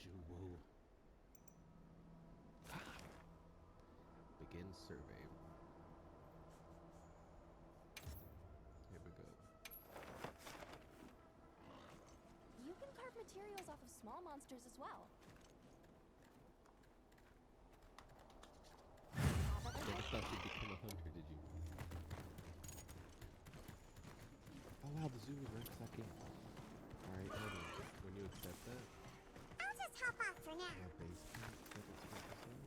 Junwoo. Begin survey. Here we go. You can carve materials off of small monsters as well. Never thought you'd become a hunter, did you? Oh wow, the zoo is right second. Alright, hold on. When you accept that, I'll just hop off for now. our base camp that it's focused on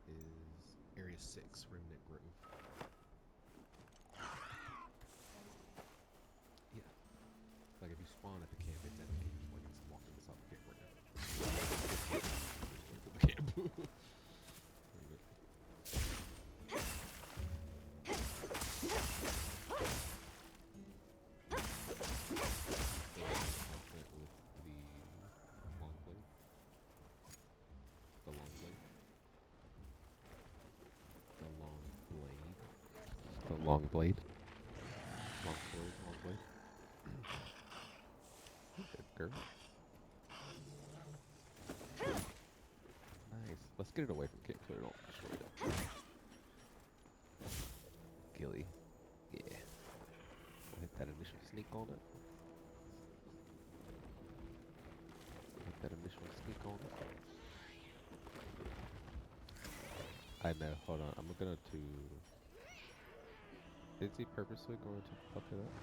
is Area 6, Remnant Grove. Yeah. Like if you spawn at the camp, it's empty. Like it's walking this off the camp right now. The camp. Long blade. Long sword, long blade. Good girl. Nice. Let's get it away from Kit so we don't destroy it. Gilly. Yeah. We'll hit that initial sneak on it. Hit that initial sneak on it. I know. Hold on. I'm gonna to... Is he purposely going to fuck it up?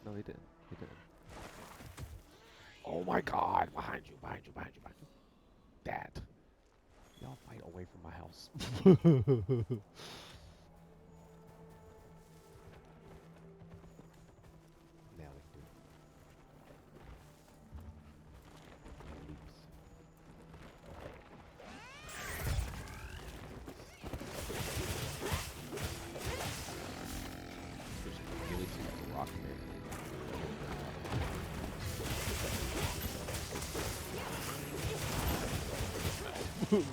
No, he didn't. He didn't. Oh my god! Behind you, behind you, behind you, behind you. Dad. Y'all fight away from my house. Now we can do it. Leaps. There's really too much rock there.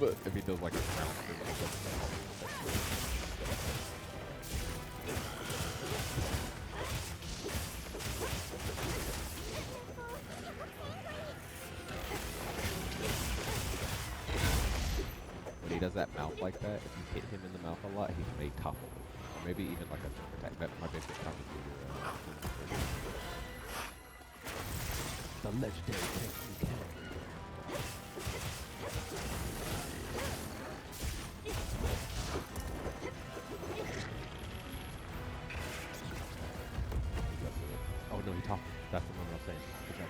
But if he does like a round, when he does that mouth like that, if you hit him in the mouth a lot, he may topple. Or maybe even like a jump attack. That might be a good time to do the legendary technique. Oh no, he toppled. That's the one I was saying. Good job.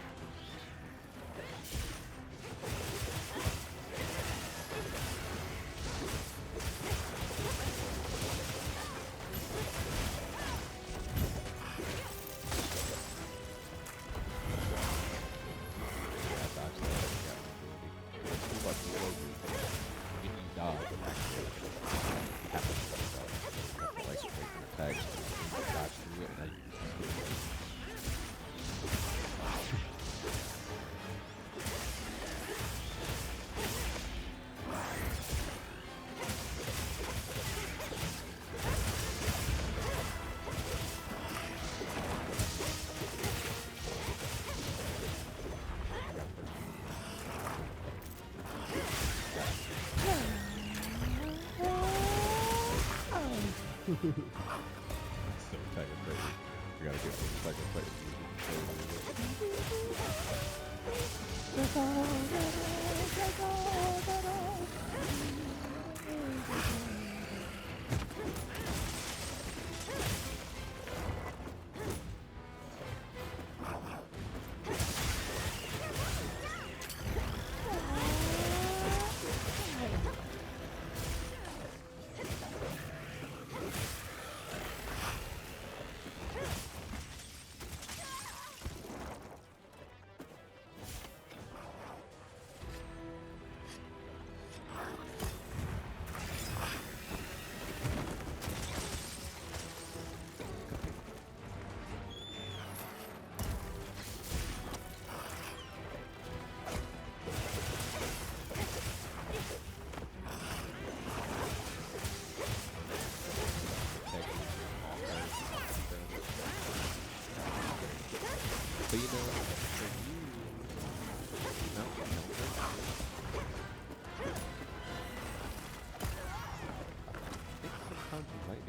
So tight and crazy. We gotta get some second place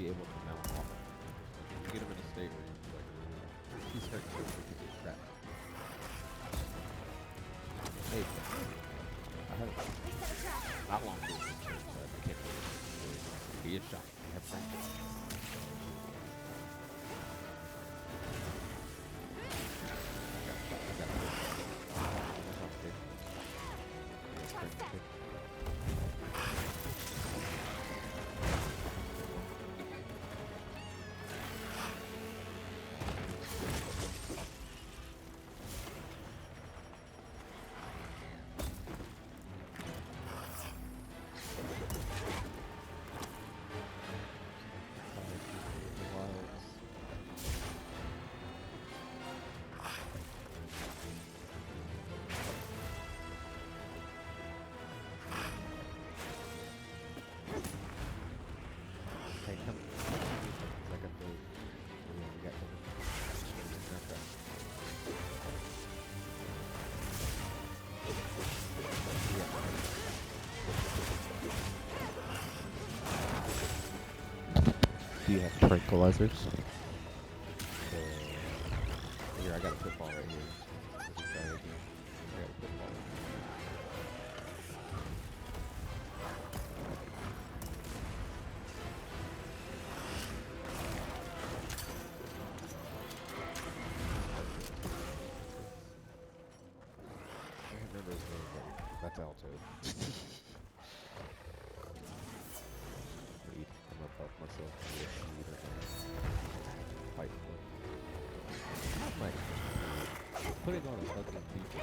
be able to mount off. You get him in a state where you're like, he's hurting so much he's crap. Hey, I have not long ago, I can't believe it. He is shot. I have friends. Do you have tranquilizers? Here, I got a football right here. Let's just try it again. I got a football. I can't remember his name, but that's Alto. I'm gonna buff myself to get a seed or fight for it. I'm like, putting on a fucking people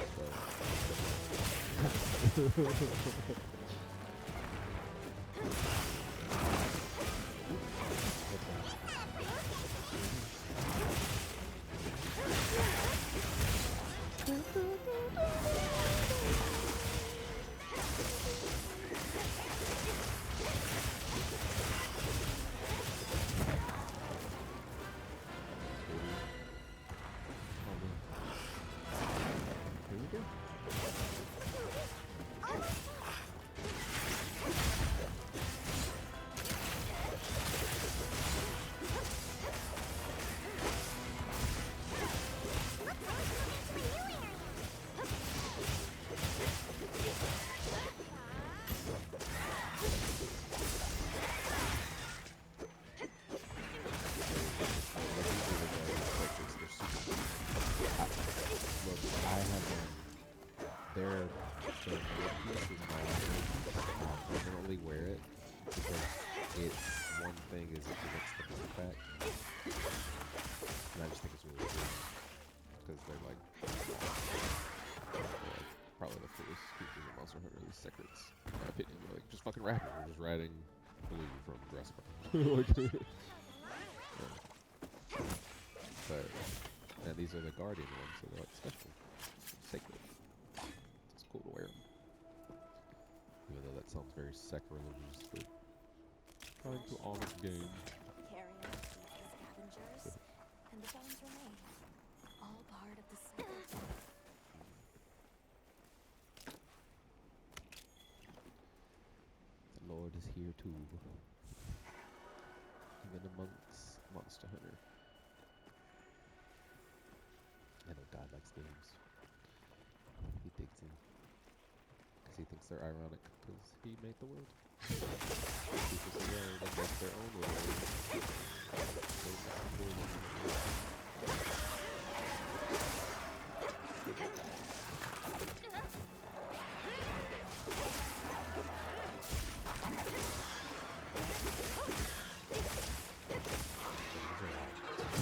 permanently wear it because it's one thing is it prevents the knockback, and I just think it's really cool because they're like probably the coolest features of Monster Hunter. These secrets, in my opinion, they're like just fucking rapping. We're just riding Blue from Jurassic Park. But and these are the Guardian ones, so they're like special, sacred. It's cool to wear them. Even though that sounds very sacrilegious, but trying to honor the game. Carrion, scavengers, and the bones remain. All part of the cycle. The Lord is here too. Even amongst Monster Hunter. I know God likes games. He digs in. Because he thinks they're ironic because he made the world. People say, yeah, they make their own world.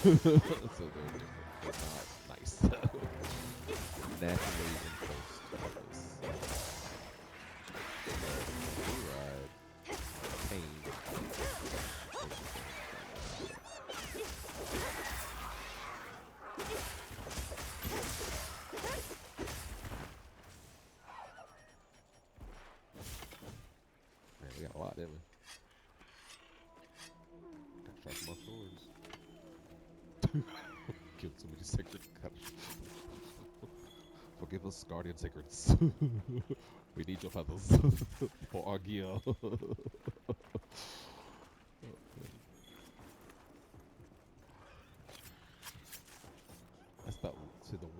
So they're different. They're not nice. Naturally impulsed purpose. Ride. Pain. Man, we got a lot, didn't we? Gotta sharpen my swords. Killed so many sacred gods. Forgive us, guardian sacreds. We need your feathers for our gear.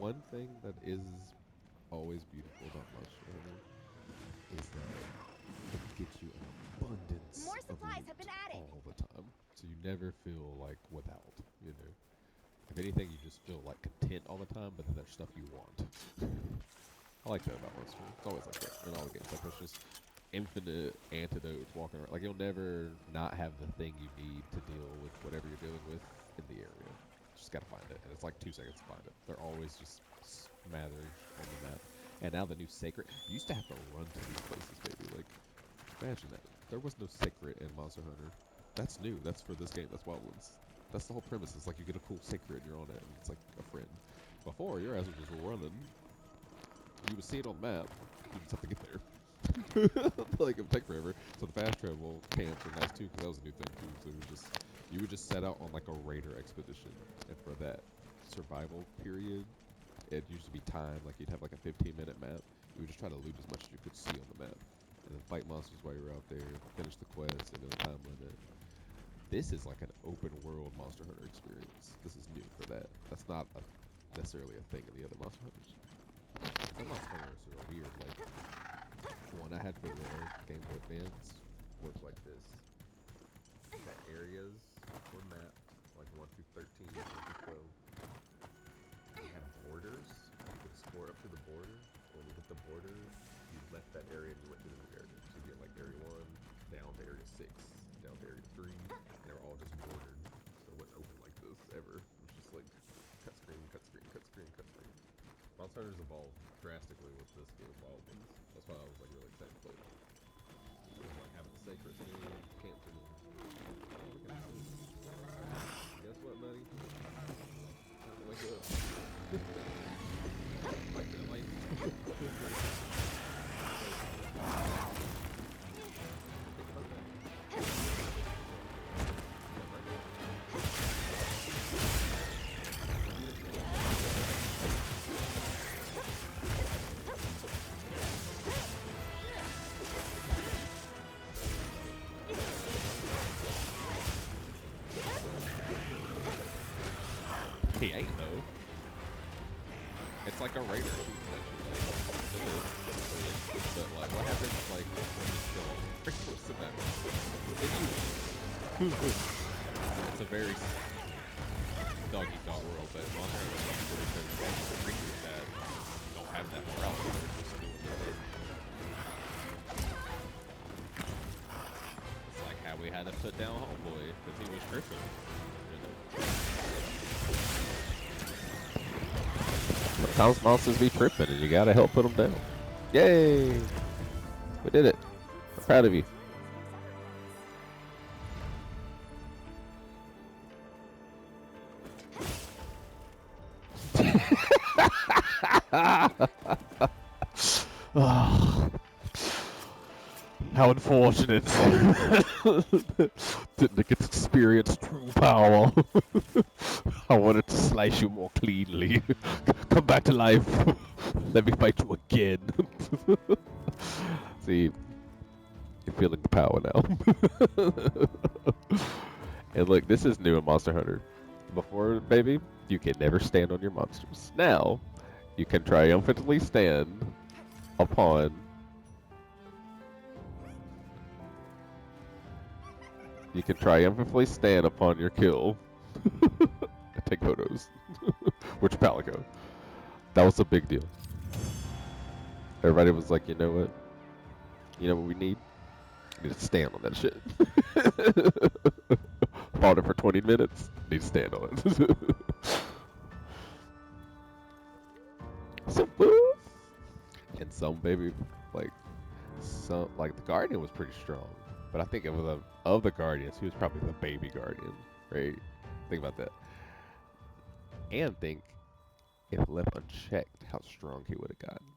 one thing that is always beautiful about Monster Hunter is that it gets you an abundance More of supplies loot have been added. all the time. So you never feel like without, you know. If anything, you just feel like content all the time, but then there's stuff you want. I like that about Monster. It's always like that in all the games. Like there's just infinite antidotes walking around. Like you'll never not have the thing you need to deal with whatever you're dealing with in the area. Just gotta find it, and it's like 2 seconds to find it. They're always just smattering on the map. And now the new sacred. You used to have to run to these places, baby. Like imagine that. There was no sacred in Monster Hunter. That's new. That's for this game. That's Wildlands. That's the whole premise. It's like you get a cool sacred and you're on it, and it's like a friend. Before, your ass was just running. You would see it on the map. You just have to get there. Like it would take forever. So the fast travel camps are nice too, because that was a new thing too. So you would just set out on like a raider expedition, and for that survival period, it used to be timed. Like you'd have like a 15-minute map. You would just try to loot as much as you could see on the map, and then fight monsters while you're out there, finish the quest, and then a time limit. This is like an open world Monster Hunter experience. This is new for that. That's not necessarily a thing in the other Monster Hunters. Some Monster Hunters are weird. Like the one I had for the Game Boy Advance works like this. The areas were mapped like 1 through 13, 1 through 12. They had borders. You could explore up to the border. When you hit the border, you left that area and you went to the new area. So you get like area 1 down to area 6, down to area 3. And they were all just bordered. So it wasn't open like this ever. It was just like cut screen, cut screen, cut screen, cut screen. Monster Hunter's evolved drastically with this game, Wildlands. That's why I was like really excited to play it. It was like having the sacred thing, camp thing. Guess what, buddy? Time to wake up. Like that light. He ain't though. It's like a raider. But like, what happens like when you kill him? What's the matter? It's a very dog eat dog world, but Monster Hunter is really creatures that don't have that morality. They're just doing their thing. It's like how we had to put down Homeboy because he was tripping. Sometimes monsters be tripping and you gotta help put them down. Yay! We did it. I'm proud of you. How unfortunate. Didn't get to experience true power. I wanted to slice you more cleanly. Come back to life. Let me fight you again. See, you're feeling the power now. And look, this is new in Monster Hunter. Before, baby, you can never stand on your monsters. Now, you can triumphantly stand upon your kill. Take photos. Which Palico? That was a big deal. Everybody was like, you know what? You know what we need? We need to stand on that shit. Fought it for 20 minutes. Need to stand on it. So, and some baby, like the Guardian was pretty strong, but I think of the Guardians, he was probably the baby Guardian, right? Think about that, and think if left unchecked, how strong he would have gotten.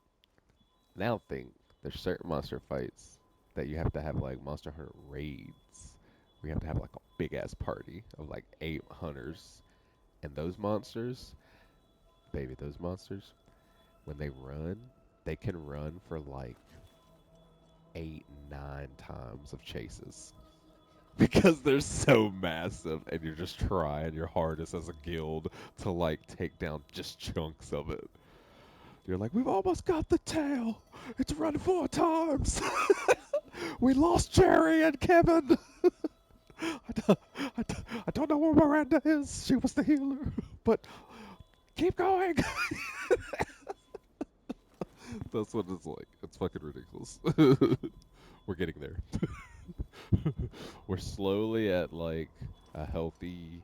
Now think there's certain monster fights that you have to have like Monster Hunter raids. We have to have like a big ass party of like 8 hunters, and those monsters, baby, those monsters, when they run, they can run for like 8, 9 times of chases. Because they're so massive and you're just trying your hardest as a guild to like take down just chunks of it. You're like, we've almost got the tail. It's running 4 times. We lost Jerry and Kevin. I don't know where Miranda is. She was the healer. But keep going. That's what it's like. It's fucking ridiculous. We're getting there. We're slowly at like a healthy,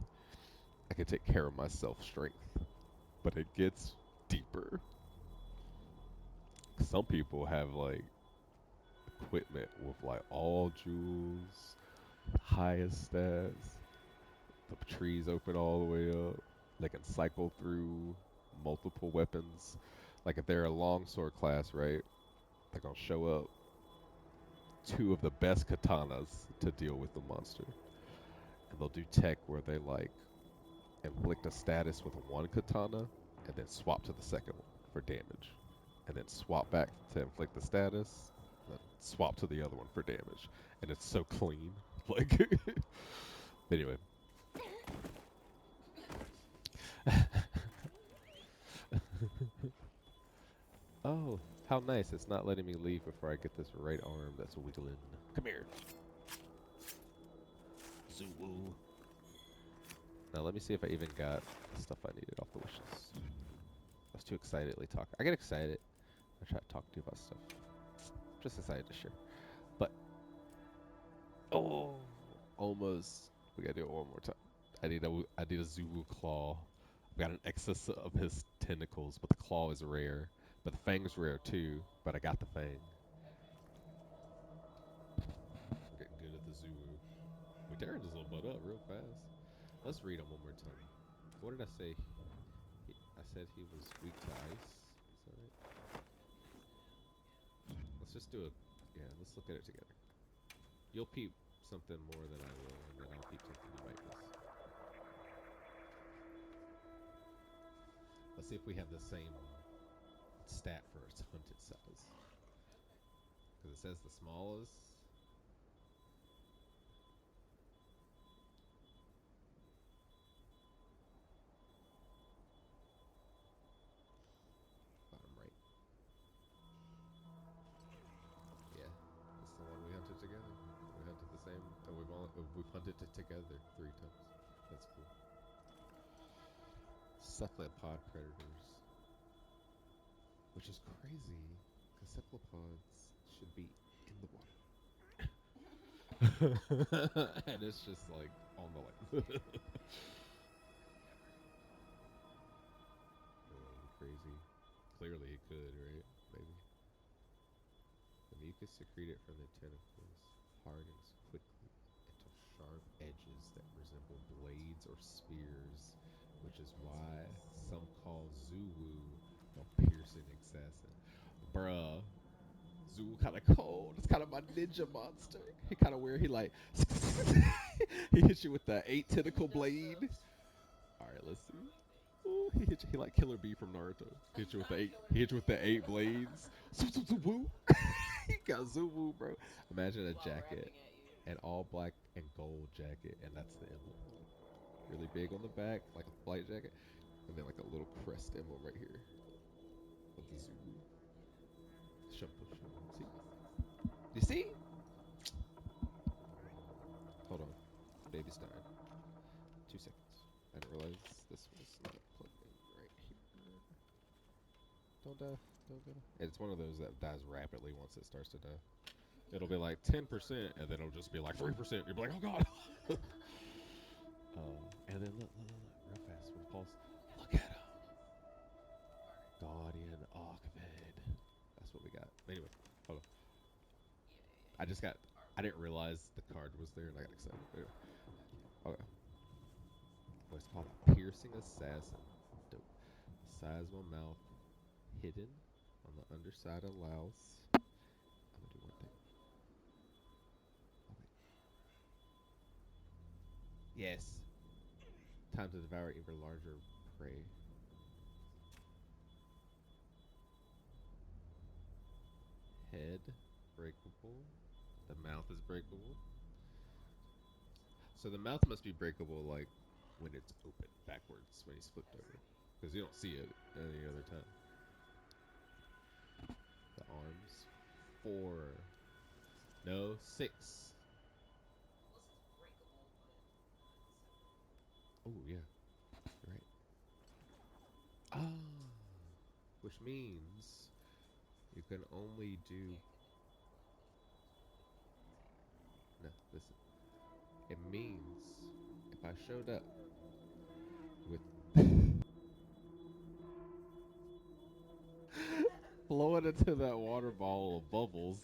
I can take care of myself strength. But it gets deeper. Some people have like equipment with like all jewels, highest stats. The trees open all the way up. They can cycle through multiple weapons. Like if they're a longsword class, right? They're gonna show up two of the best katanas to deal with the monster. And they'll do tech where they like inflict a status with one katana and then swap to the second one for damage. And then swap back to inflict the status, then swap to the other one for damage. And it's so clean. Like anyway. Oh, how nice. It's not letting me leave before I get this right arm that's wiggling. Come here. Zoo. Now let me see if I even got the stuff I needed off the wish list. I was too excitedly talking. I get excited. I try to talk to you about stuff. Just excited to share. But, oh, almost. We gotta do it one more time. I need a Zulu claw. I've got an excess of his tentacles, but the claw is rare. But the fang's rare too, but I got the fang. I'm getting good at the Zulu. We tearing his little butt up real fast. Let's read him one more time. What did I say? I said he was weak to ice. Is that right? Let's just do a... Yeah, let's look at it together. You'll peep something more than I will, and then I'll peep something you might miss. Let's see if we have the same stat for its hunted size. Because it says the smallest. Bottom right. Yeah, that's the one we hunted together. We hunted the same, and we've hunted it together 3 times. That's cool. Suckling pod predators, which is crazy, because cephalopods should be in the water. And it's just like on the land. Crazy. Clearly he could, right? Maybe. The mucus secreted from the tentacles hardens quickly into sharp edges that resemble blades or spears, which is why some call Zuwu a piercing assassin. Bruh. Zuwu kind of cold. It's kind of my ninja monster. He kind of weird. He like he hits you with the 8 tentacle blade. All right, let's see. Ooh, he hit you. He like Killer B from Naruto. He hit you with the 8. He hit you with the 8 blades. Zuwu. He got Zuwu, bro. Imagine a jacket, an all black and gold jacket, and that's the emblem. Really big on the back, like a flight jacket, and then like a little crest emblem right here of the Zuwu. See? You see? Hold on. Baby's dying. 2 seconds. I didn't realize this was not plugged in right here. Don't die. Don't die. It's one of those that dies rapidly once it starts to die. It'll be like 10%, and then it'll just be like 3%. You'll be like, oh god. And then look, real fast with pulse. Look at him. Guardian Archived. That's what we got. Anyway, hold on. I didn't realize the card was there, and I got excited. Anyway. Okay. What's called a piercing assassin. Dope. The size of my mouth, hidden on the underside allows. I'm gonna do one thing. Okay. Yes. Time to devour even larger prey. Head breakable. The mouth is breakable. So the mouth must be breakable like when it's open backwards when he's flipped over, because you don't see it any other time. the arms. 4. No, 6. Oh yeah, you're right. Ah, which means you can only do. No, listen. It means if I showed up with blowing into that water ball of bubbles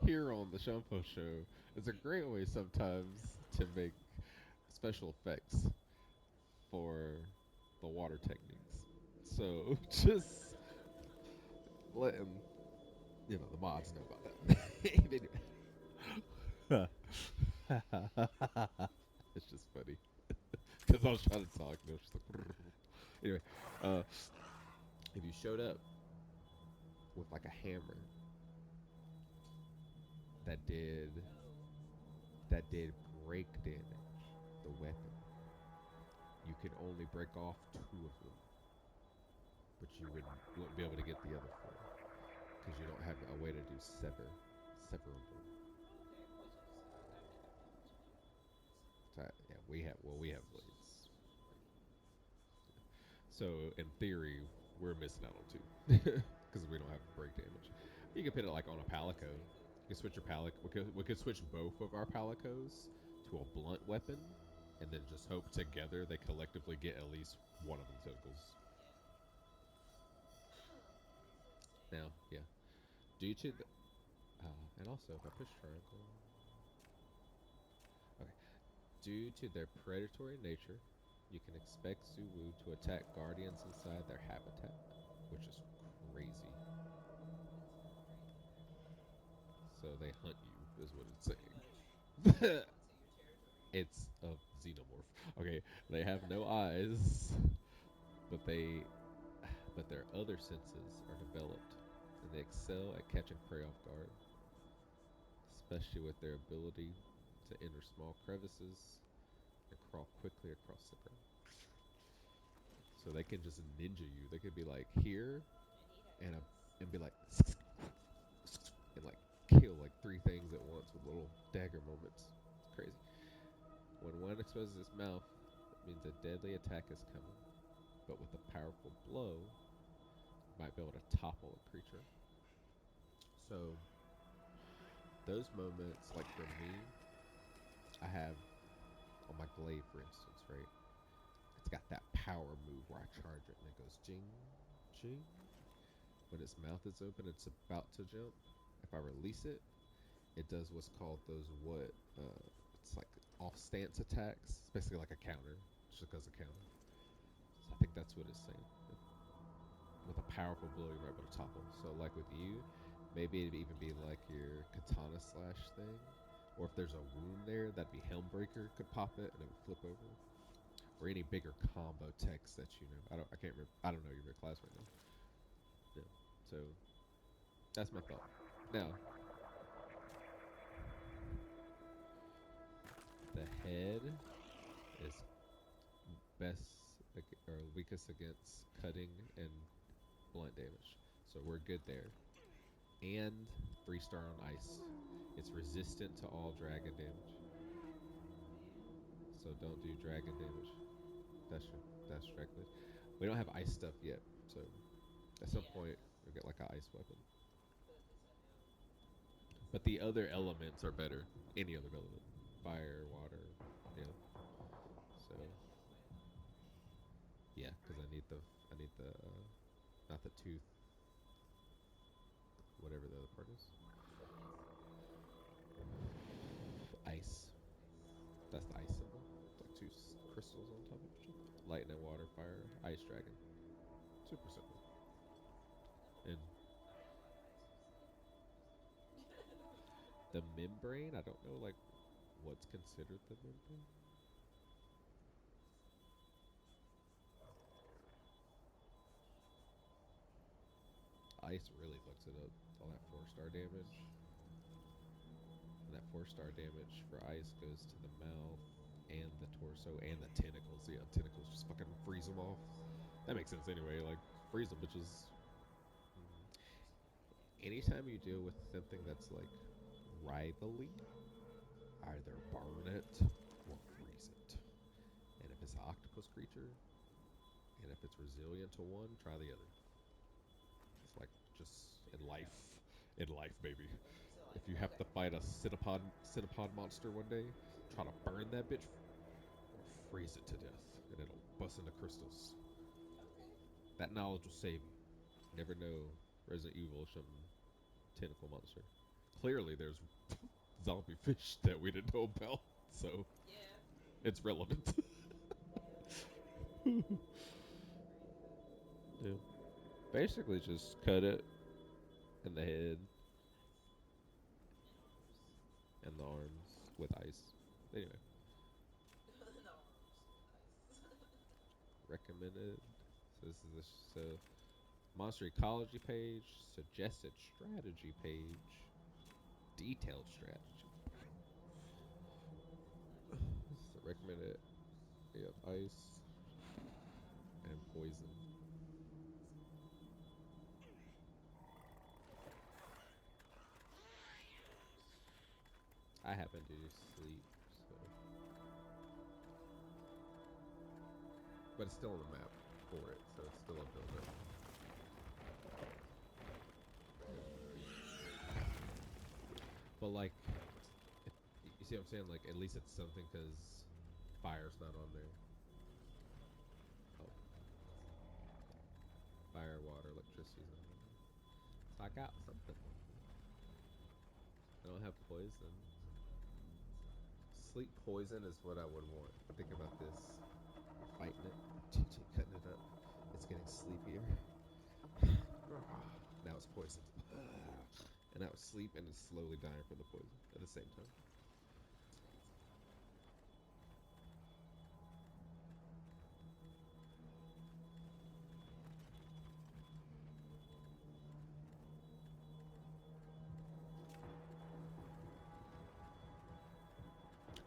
here on the Shampoo Show is a great way sometimes to make special effects for the water techniques. So just letting the mods know about that. It's just funny because I was trying to talk and it was just like anyway. Uh, if you showed up with like a hammer that did that did break damage, the weapon, you could only break off 2 of them, but you wouldn't be able to get the other 4 because you don't have a way to do severable. So, yeah, we have blades. So in theory, we're missing out on 2 because we don't have break damage. You could put it like on a palico. You could switch your palico. We could switch both of our palicos to a blunt weapon, and then just hope together they collectively get at least one of the tentacles. Now, yeah, due to the, and also if I push triangle, okay, due to their predatory nature, you can expect Suwu to attack guardians inside their habitat, which is crazy. So they hunt you, is what it's saying. It's a xenomorph. Okay, they have no eyes, but their other senses are developed, and they excel at catching prey off guard, especially with their ability to enter small crevices and crawl quickly across the ground. So they can just ninja you. They could be like here and be like and like kill like 3 things at once with little dagger moments. It's crazy. When one exposes its mouth, it means a deadly attack is coming. But with a powerful blow, you might be able to topple a creature. So those moments, like for me, I have on my glaive, for instance, right? It's got that power move where I charge it and it goes jing, jing. When its mouth is open, it's about to jump. If I release it, it does what's called those what? It's like off stance attacks. It's basically like a counter, just because a counter. So I think that's what it's saying. With a powerful blow, you might be able to topple. So, like with you, maybe it'd even be like your katana slash thing. Or if there's a wound there, that'd be Helmbreaker could pop it and it would flip over. Or any bigger combo text that you know. I can't remember. I don't know your class right now. Yeah. So that's my thought. Now, the head is best or weakest against cutting and blunt damage. So we're good there. And 3-star on ice. It's resistant to all dragon damage. So don't do dragon damage. That's true. That's directly. We don't have ice stuff yet, so at some point we'll get like an ice weapon. But the other elements are better. Any other element, fire, water, yeah. So yeah, because I need the not the tooth, whatever the other part is. Ice. That's the ice symbol. It's like 2 crystals on top of each other. Lightning, water, fire, ice dragon. Super simple. And the membrane, I don't know like what's considered the membrane. Ice really fucks it up. All that 4-star damage. And that 4-star damage for ice goes to the mouth and the torso and the tentacles. Yeah, tentacles just fucking freeze them off. That makes sense anyway. Like freeze them bitches. anytime you deal with something that's like rivalry, either burn it or freeze it. And if it's an octopus creature, and if it's resilient to one, try the other. It's like just in life, baby. If you have to fight a Cinepod monster one day, try to burn that bitch or freeze it to death, and it'll bust into crystals. That knowledge will save you. Never know Resident Evil some tentacle monster. Clearly, there's zombie fish that we didn't know about, so it's relevant. Yeah. Basically, just cut it in the head and the arms with ice. Anyway, recommended. So this is so monster ecology page, suggested strategy page, detailed strategy. So recommended. You have ice and poison. I happen to just sleep, so but it's still on the map for it, so it's still a build up. But like, if, you see what I'm saying? Like, at least it's something because fire's not on there. Oh, fire, water, electricity's not on there. So I got something. I don't have poison. Sleep poison is what I would want. Think about this. Fighting it, cutting it up. It's getting sleepier. Now it's poison. And now it's sleep and it's slowly dying from the poison at the same time.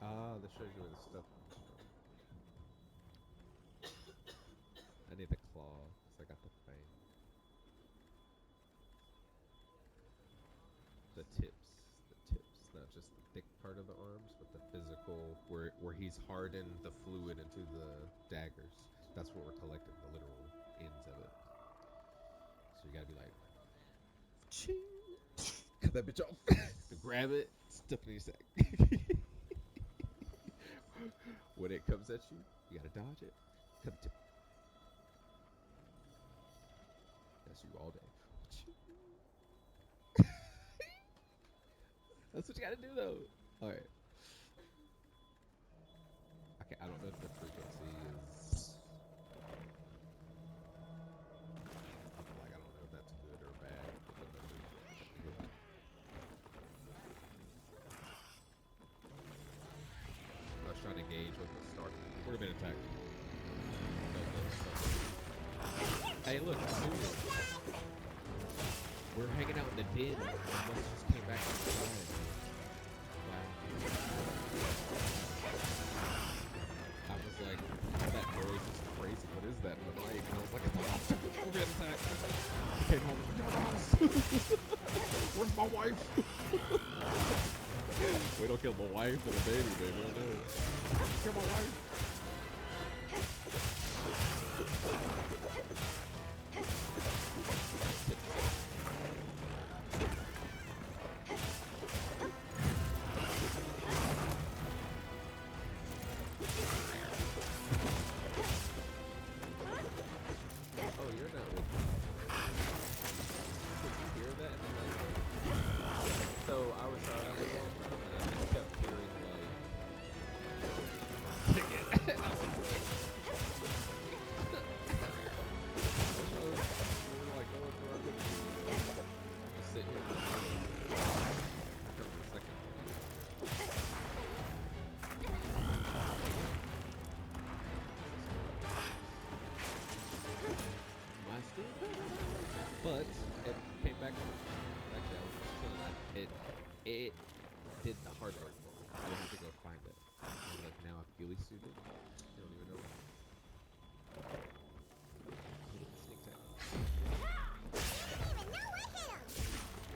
Ah, this shows you where the stuff comes from. I need the claw, because I got the fang. The tips, not just the thick part of the arms, but the physical, where he's hardened the fluid into the daggers. That's what we're collecting, the literal ends of it. So you gotta be like, ching, cut that bitch off, grab it, stuff it in your sack. When it comes at you, you gotta dodge it, cut the tip. That's you all day. That's what you gotta do though. Alright. Okay, I don't know if the frequency is like, I don't know if that's good or bad. I was trying to gauge what the start. We're being attacked. Hey, look, we're hanging out in the den. The monster just came back inside. Wow. I was like, that noise is crazy. What is that? And I'm like, and I was like, we're being attacked. I came home and was like, where's my wife? We don't kill my wife and the baby, baby. Oh no. Kill my wife. Oh, you're not with me. Did you hear that in the night? So I was trying to walk around and I just kept hearing like going through our living room. Just sitting here. I heard the second one. But it came back down. It did the hard work for me. I didn't have to go find it. I'm like, now I'm fully suited. You don't even know. Sneak attack. I didn't even know I hit him.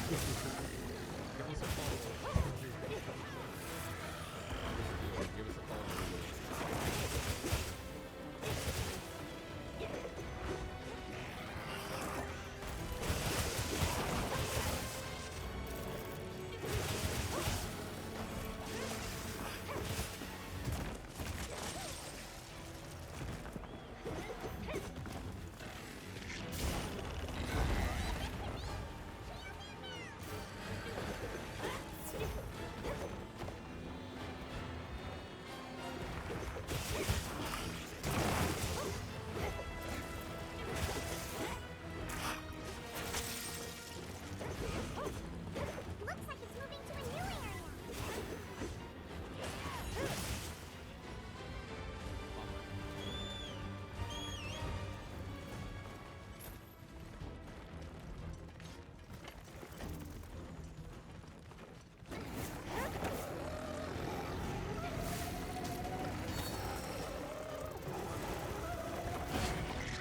Give us a follow. Give us a follow. Looks like it's moving to a new area.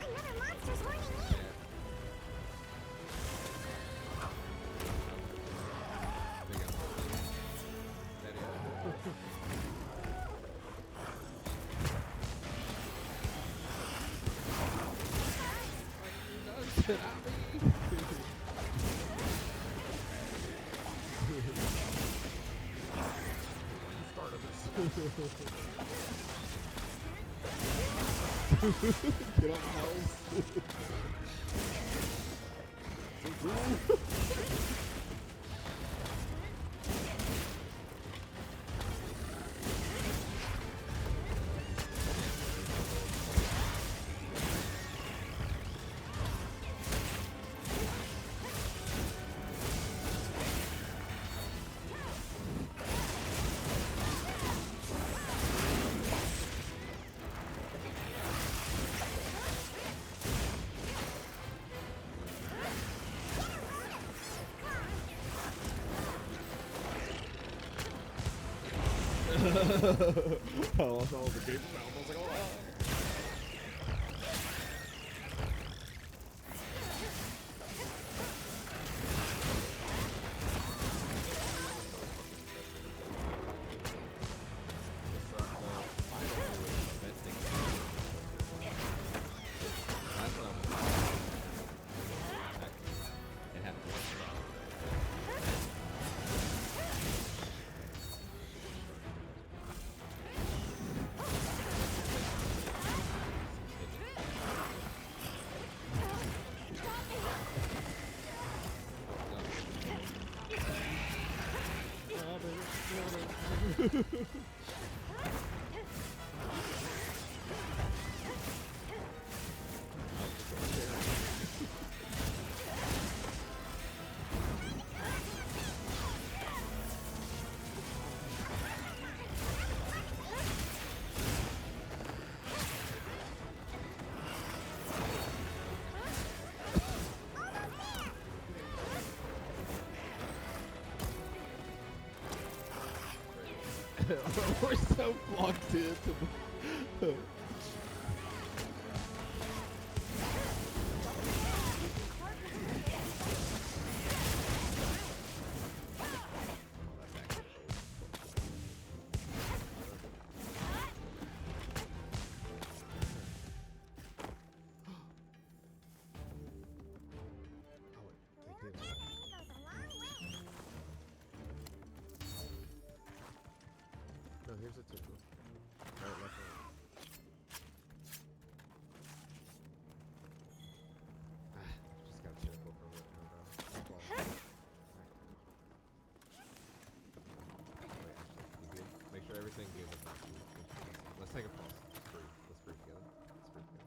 Another monster's horning in. Get off the house. I lost all the game sound. I was like, oh. We're so blocked into the. Little Jet goes a long way. No, here's a tickle. Right, left, right. Just got circle for it. Wait, actually, you good? Make sure everything good. Let's take a pause. Let's breathe. Let's breathe together. Let's breathe together.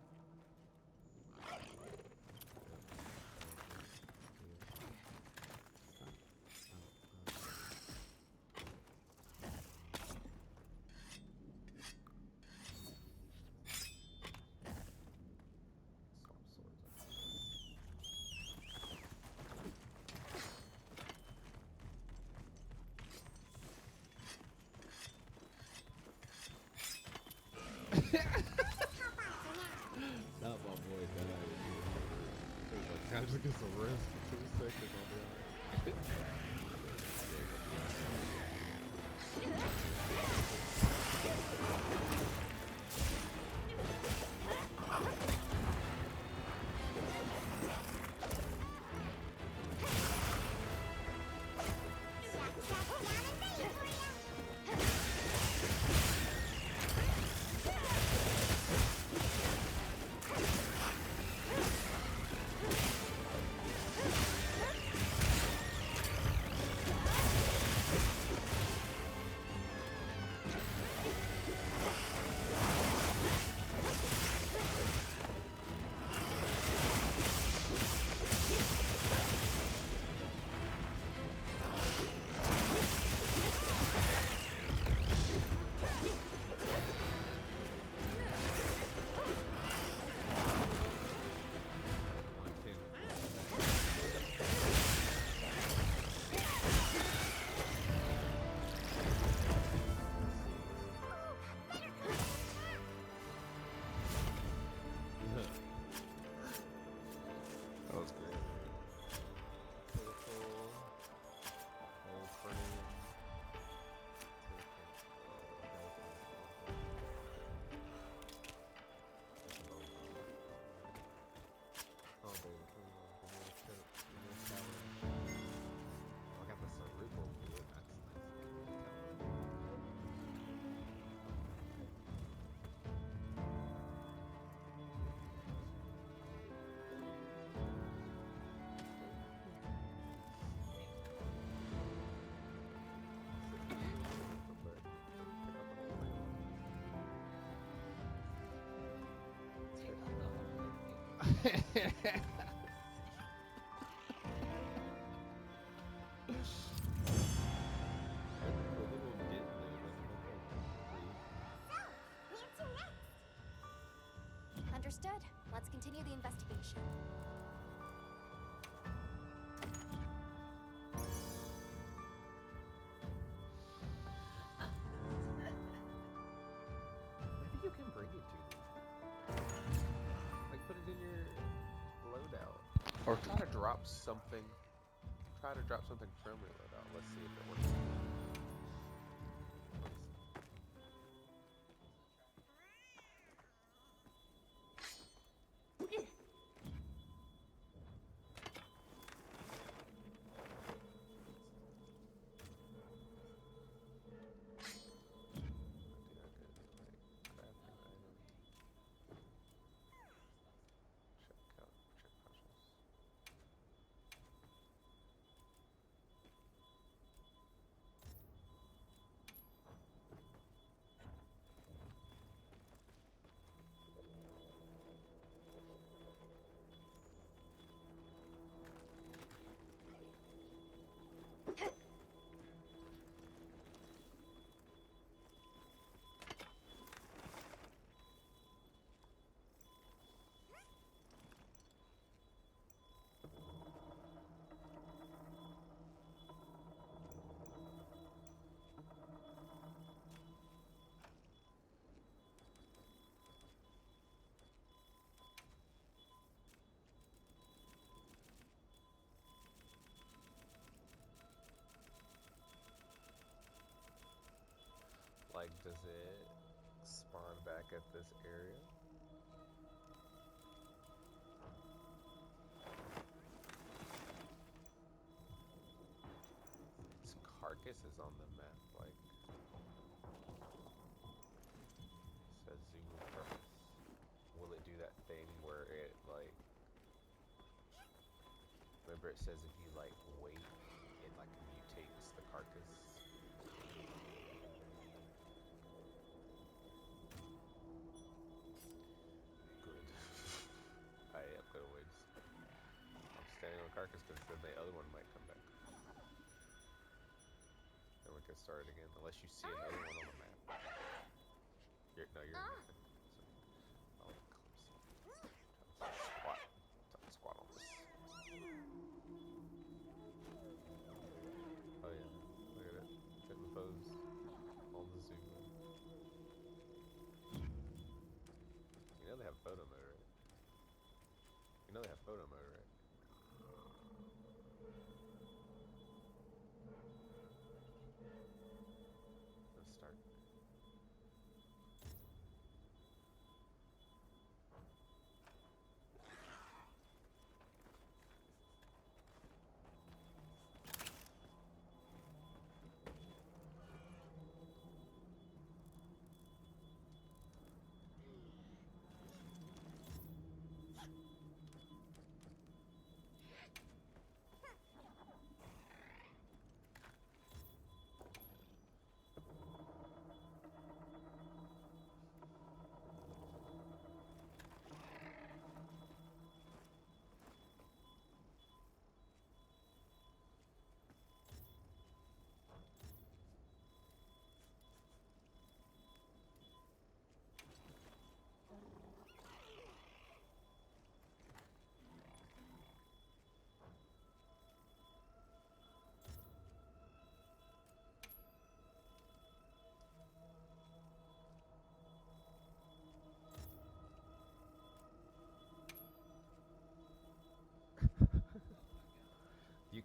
Not my boy died. I'm just gonna rest for 2 seconds on the That was great. Critical. Hold for name. Oh, baby, come on. Give me a tip. Give me a salad. Oh, I got the cerebral fluid. That's nice. Understood. Let's continue the investigation. Maybe you can bring it to me. Like, put it in your loadout. Or try to drop something. Try to drop something from your loadout. Let's see if it works. Like, does it spawn back at this area? This carcass is on the map, like, says Zulu carcass. Will it do that thing where it, like, remember it says if you, like, wait, it, like, mutates the carcass? Good. I am gonna wait. I'm standing on the carcass because then the other one might come back. Then we can start it again, unless you see another one on the map. No, you're in it. So, oh, squat. Squat on this. Oh yeah, look at it. Getting the pose on the Zoom. You know they have photo mode, right? You know they have photo mode, right?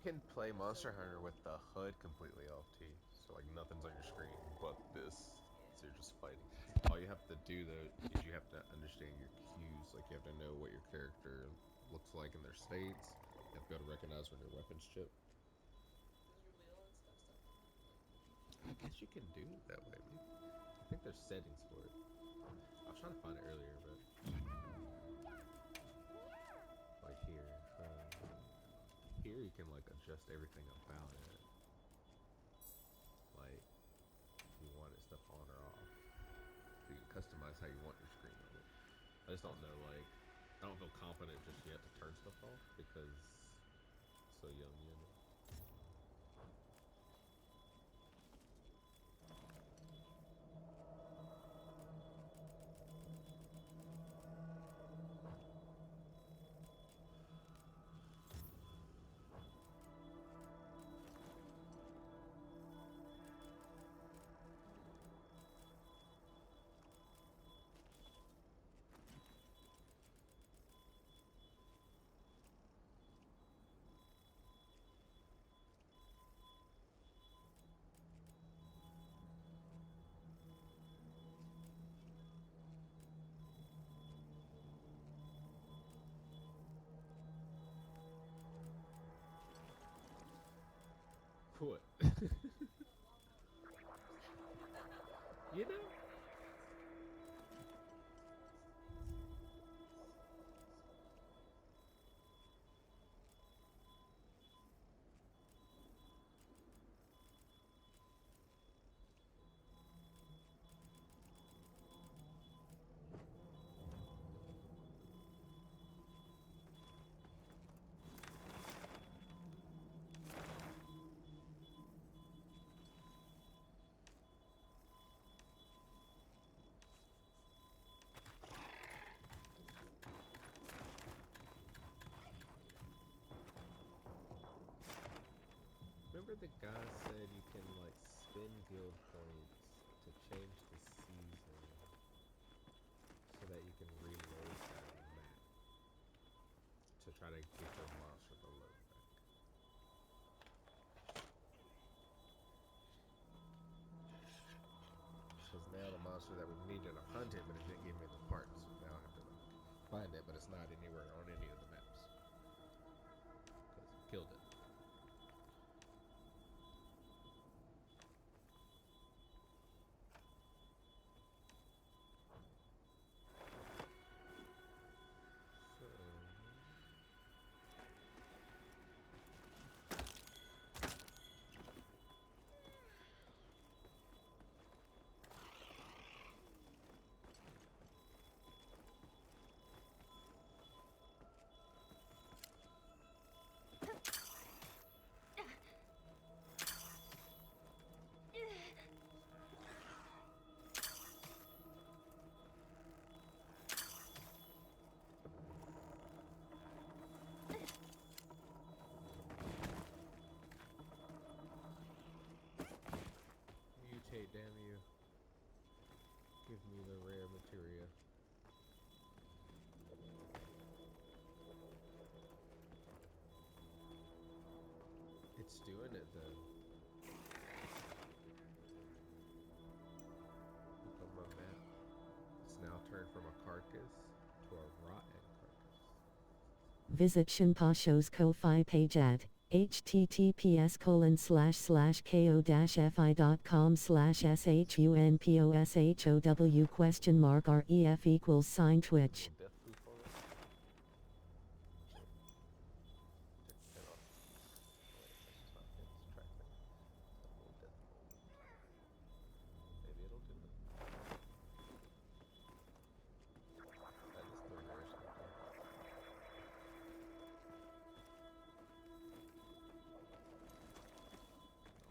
can play Monster Hunter with the HUD completely off, T. So like nothing's on your screen but this. So you're just fighting. All you have to do though is you have to understand your cues. Like you have to know what your character looks like in their states. You have to be able to recognize when your weapons chip. I guess you can do it that way. Maybe. I think there's settings for it. I was trying to find it earlier, but like here, here you can like adjust everything about it. Like if you want it stuff on or off, so you can customize how you want your screen on it. I just don't know, like I don't feel confident just yet to turn stuff off because it's so young, you know. What? You know? Remember the guy said you can like spend guild points to change the season so that you can reload that map to try to get your monster to load back. Because now the monster that we needed to hunt it, but it didn't give me the parts. So now I have to like find it, but it's not anywhere on any of the maps. Because it killed it. Mutate, damn you. Give me the rare materia. It's doing it though. Look on my map. It's now turned from a carcass to a rotten carcass. Visit Shinpa Show's Ko-Fi page at https://ko-fi.com/shunposhow?ref =sign Twitch. Death poop on it. Check that off. Maybe it'll do it. That is the worst one.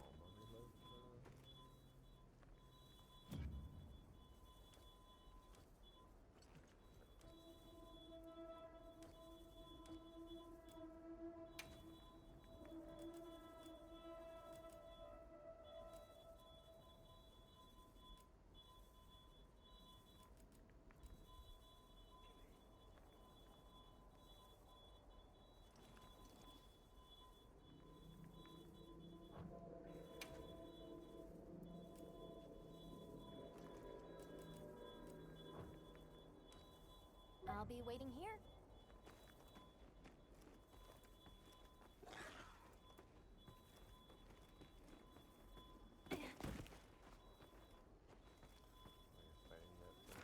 All my reload time. I'll be waiting here. You're fighting that thing.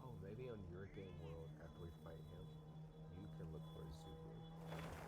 Oh, maybe on your game world, after we fight him, you can look for a Subaru.